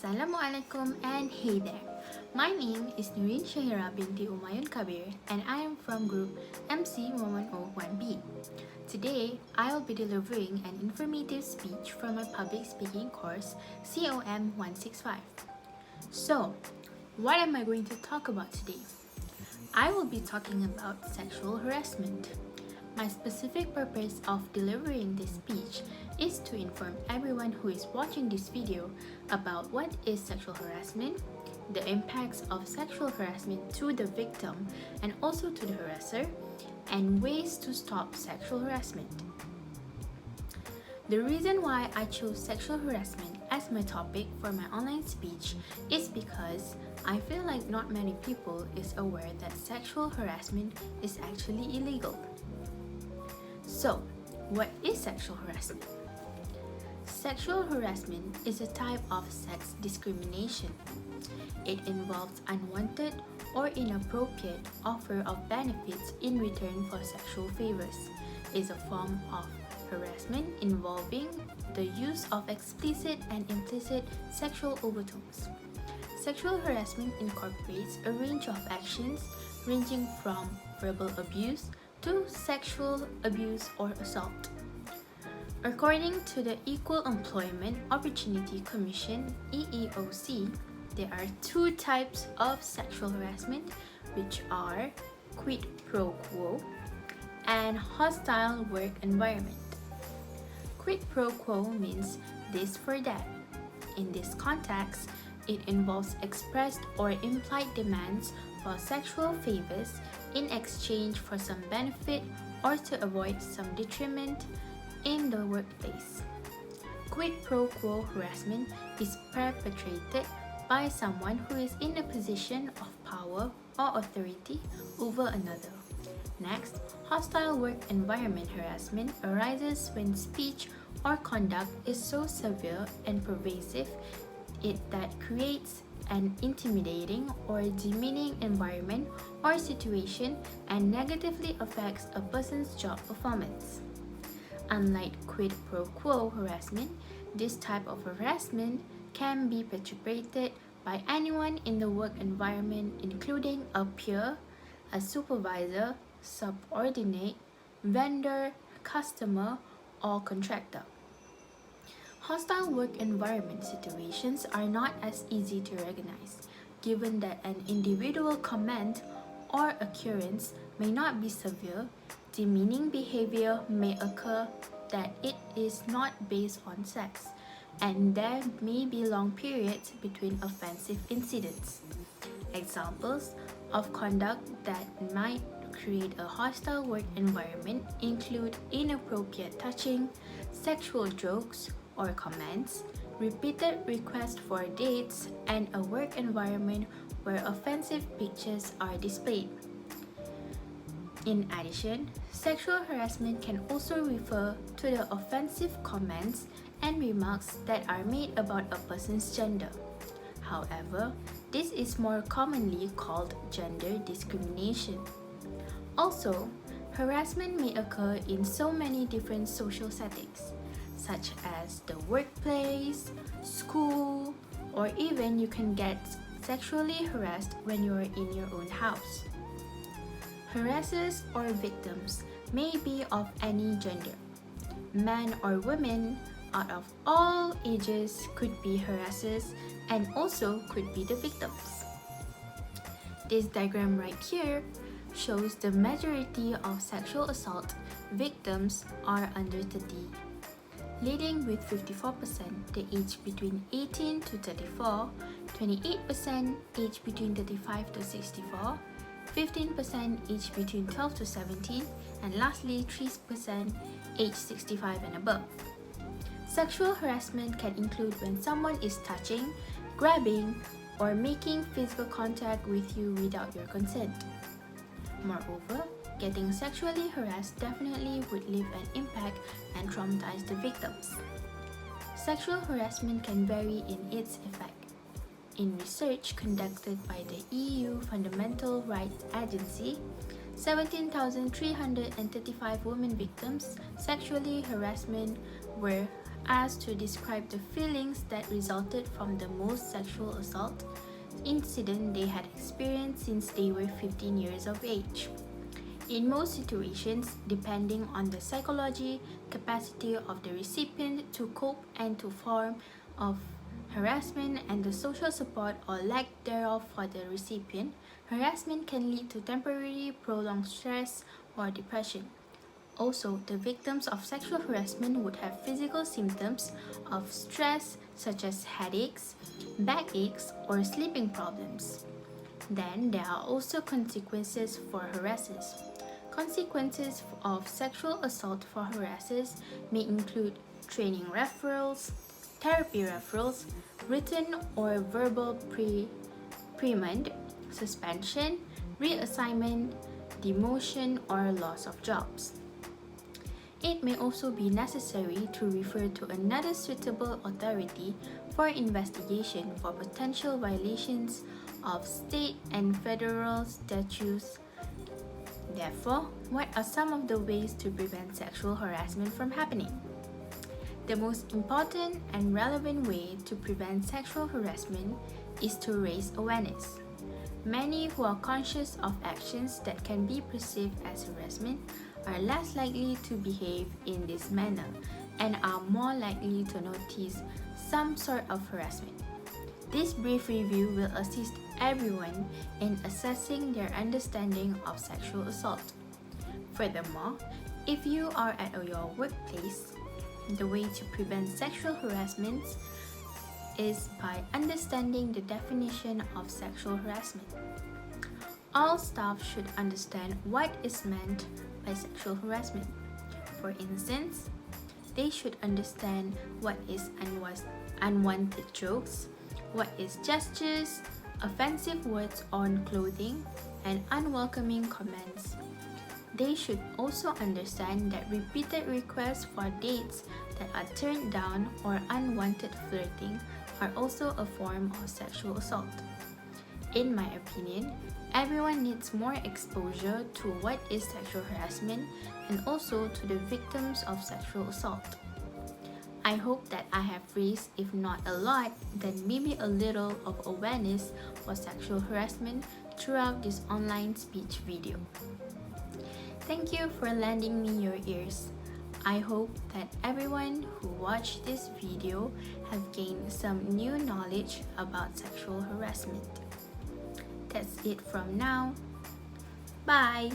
Assalamualaikum and hey there. My name is Nurin Shahira binti Umayun Kabir and I am from group MC101B. Today, I will be delivering an informative speech from my public speaking course COM 165. So, what am I going to talk about today? I will be talking about sexual harassment. My specific purpose of delivering this speech is to inform everyone who is watching this video about what is sexual harassment, the impacts of sexual harassment to the victim and also to the harasser, and ways to stop sexual harassment. The reason why I chose sexual harassment as my topic for my online speech is because I feel like not many people is aware that sexual harassment is actually illegal. So, what is sexual harassment? Sexual harassment is a type of sex discrimination. It involves unwanted or inappropriate offer of benefits in return for sexual favors. It is a form of harassment involving the use of explicit and implicit sexual overtones. Sexual harassment incorporates a range of actions ranging from verbal abuse to sexual abuse or assault. According to the Equal Employment Opportunity Commission (EEOC), there are two types of sexual harassment, which are quid pro quo and hostile work environment. Quid pro quo means this for that. In this context, it involves expressed or implied demands for sexual favors in exchange for some benefit or to avoid some detriment in the workplace. Quid pro quo harassment is perpetrated by someone who is in a position of power or authority over another. Next, hostile work environment harassment arises when speech or conduct is so severe and pervasive that creates an intimidating or demeaning environment or situation and negatively affects a person's job performance. Unlike quid pro quo harassment, this type of harassment can be perpetrated by anyone in the work environment, including a peer, a supervisor, subordinate, vendor, customer, or contractor. Hostile work environment situations are not as easy to recognize, given that an individual comment or occurrence may not be severe. Demeaning behavior may occur that it is not based on sex, and there may be long periods between offensive incidents. Examples of conduct that might create a hostile work environment include inappropriate touching, sexual jokes or comments, repeated requests for dates, and a work environment where offensive pictures are displayed. In addition, sexual harassment can also refer to the offensive comments and remarks that are made about a person's gender. However, this is more commonly called gender discrimination. Also, harassment may occur in so many different social settings, such as the workplace, school, or even you can get sexually harassed when you are in your own house. Harassers or victims may be of any gender. Men or women out of all ages could be harassers and also could be the victims. This diagram right here shows the majority of sexual assault victims are under 30, leading with 54% the age between 18 to 34, 28% age between 35 to 64, 15% age between 12 to 17, and lastly 3% age 65 and above. Sexual harassment can include when someone is touching, grabbing, or making physical contact with you without your consent. Moreover, getting sexually harassed definitely would leave an impact and traumatize the victims. Sexual harassment can vary in its effect. In research conducted by the EU Fundamental Rights Agency, 17,335 women victims sexually harassment were asked to describe the feelings that resulted from the most sexual assault incident they had experienced since they were 15 years of age. In most situations, depending on the psychology capacity of the recipient to cope and to form of harassment and the social support or lack thereof for the recipient, harassment can lead to temporary prolonged stress or depression. Also, the victims of sexual harassment would have physical symptoms of stress such as headaches, backaches, or sleeping problems. Then there are also consequences for harassers. Consequences of sexual assault for harassers may include training referrals, therapy referrals, written or verbal reprimand, suspension, reassignment, demotion, or loss of jobs. It may also be necessary to refer to another suitable authority for investigation for potential violations of state and federal statutes. Therefore, what are some of the ways to prevent sexual harassment from happening? The most important and relevant way to prevent sexual harassment is to raise awareness. Many who are conscious of actions that can be perceived as harassment are less likely to behave in this manner and are more likely to notice some sort of harassment. This brief review will assist everyone in assessing their understanding of sexual assault. Furthermore, if you are at your workplace, the way to prevent sexual harassment is by understanding the definition of sexual harassment. All staff should understand what is meant by sexual harassment. For instance, they should understand what is unwanted jokes, what is gestures, offensive words on clothing, and unwelcoming comments. They should also understand that repeated requests for dates that are turned down or unwanted flirting are also a form of sexual assault. In my opinion, everyone needs more exposure to what is sexual harassment and also to the victims of sexual assault. I hope that I have raised, if not a lot, then maybe a little of awareness for sexual harassment throughout this online speech video. Thank you for lending me your ears. I hope that everyone who watched this video have gained some new knowledge about sexual harassment. That's it from now. Bye!